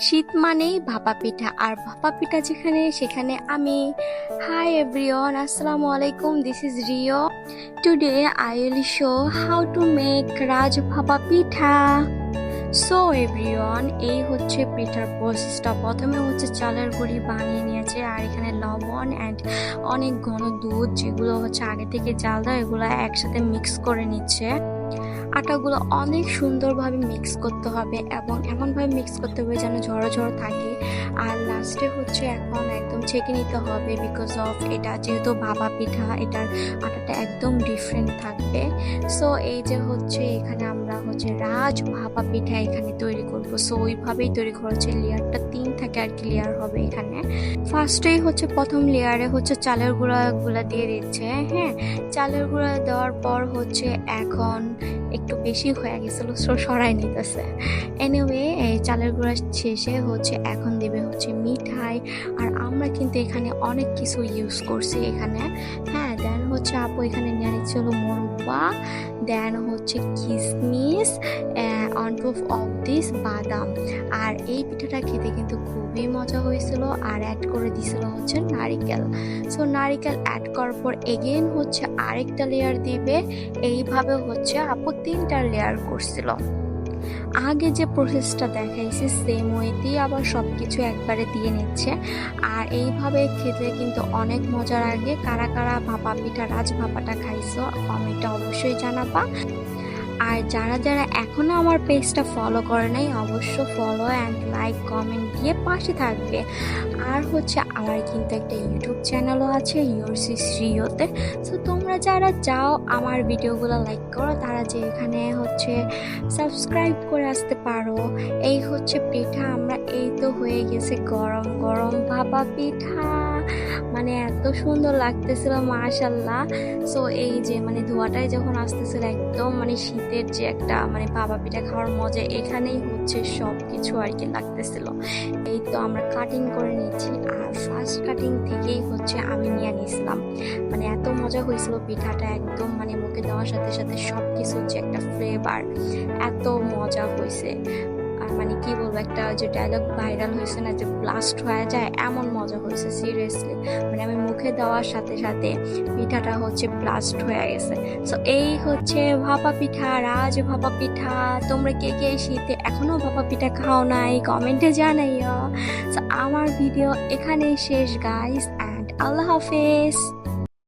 শীত মানেই ভাপা পিঠা, আর ভাপা পিঠা যেখানে সেখানে আমি। হাই এভরিওয়ান, আসসালামু আলাইকুম, this is Rio. Today I will show how to make Raj bhapa pitha. So everyone, এই হচ্ছে পিঠার প্রসেসটা। প্রথমে হচ্ছে চালের গুঁড়ি বানিয়ে নিয়েছে, আর এখানে লবণ অ্যান্ড অনেক ঘন দুধ, যেগুলো হচ্ছে আগে থেকে জাল দেওয়া, এগুলো একসাথে মিক্স করে নিচ্ছে। আটাগুলো অনেক সুন্দরভাবে মিক্স করতে হবে এবং এমনভাবে মিক্স করতে হবে যেন ঝড়ো ঝড়ো থাকে। আর লাস্টে হচ্ছে এখন একদম ছেঁকে নিতে হবে, বিকজ অফ এটা যেহেতু ভাপা পিঠা, এটার আটাটা একদম ডিফারেন্ট থাকবে। সো এই যে হচ্ছে এখানে আমরা হচ্ছে রাজ ভাপা পিঠা এখানে তৈরি করব। সো ওইভাবেই তৈরি করেছে, লেয়ারটা 3 থাকে আর কি লেয়ার হবে এখানে। ফার্স্টেই হচ্ছে প্রথম লেয়ারে হচ্ছে চালের গুঁড়া দিয়ে দিচ্ছে। হ্যাঁ, চালের গুঁড়া দেওয়ার পর হচ্ছে এখন একটু বেশি হয়ে গেছিল, সরাই নিতেছে। এনিওয়ে, এই চালের গুঁড়া শেষে হচ্ছে এখন দিবে হচ্ছে মিঠাই। আর আমরা কিন্তু এখানে অনেক কিছু ইউজ করছি এখানে। হ্যাঁ, দেন হচ্ছে আপু এখানে নিয়ে নিচ্ছে হলো মোরব্বা, দেন হচ্ছে কিশমিশ, অন টপ অফ দিস বাদাম। আর এই পিঠাটা খেতে কিন্তু খুবই মজা হয়েছিল। আর অ্যাড করে দিছিল হচ্ছে নারিকেল। সো নারিকেল অ্যাড করার পর এগেন হচ্ছে আরেকটা লেয়ার দিবে। এইভাবে হচ্ছে আপু 3টা লেয়ার করছিল। আগে যে প্রসেসটা দেখাইছি সেম ওয়েতেই আবার সব কিছু একবারে দিয়ে নিচ্ছে। আর এইভাবে খেতে কিন্তু অনেক মজা লাগে। কারা কারা ভাপা পিঠা রাজ ভাপাটা খাইছো কমেন্টে অবশ্যই জানাবা। আর যারা যারা এখনো আমার পেজটা ফলো করে নাই, অবশ্য ফলো অ্যান্ড লাইক কমেন্ট দিয়ে পাশে থাকবে। আর হচ্ছে আমার কিন্তু একটা ইউটিউব চ্যানেলও আছে, ইউরসি শ্রীয়তে। সো তোমরা যারা চাও আমার ভিডিওগুলো লাইক করো, তারা যে এখানে হচ্ছে সাবস্ক্রাইব করে আসতে পারো। এই হচ্ছে পিঠা আমরা, এই তো হয়ে গেছে গরম গরম ভাপা পিঠা। মানে এত সুন্দর লাগতেছিল মাশাল্লাহ। সো এই যে মানে ধোঁয়াটাই যখন আসতেছিল, একদম মানে শীতের যে একটা মানে ভাপা পিঠা খাওয়ার মজা এখানেই হচ্ছে সব কিছু আর কি লাগতেছিল। এই তো আমরা কাটিং করে নিচ্ছি, আর ফার্স্ট কাটিং থেকেই হচ্ছে আমি নিয়ে নিয়েছিলাম। মানে এত মজা হয়েছিল পিঠাটা, একদম মানে মুখে দেওয়ার সাথে সাথে সব কিছু যে একটা ফ্লেভার, এত মজা হয়েছে। আর মানে কি বলবো, একটা যে ডায়লগ ভাইরাল হয়েছে না, যে ব্লাস্ট হয়ে যায়, এমন মজা হয়েছে সিরিয়াসলি। মানে আমি মুখে দেওয়ার সাথে সাথে পিঠাটা হচ্ছে ব্লাস্ট হয়ে গেছে। সো এই হচ্ছে ভাপা পিঠা, রাজ ভাপা পিঠা। তোমরা কে কে এই শীতে এখনো ভাপা পিঠা খাও নাই কমেন্টে জানাইও। সো আমার ভিডিও এখানেই শেষ গাইস, অ্যান্ড আল্লাহ হাফেজ।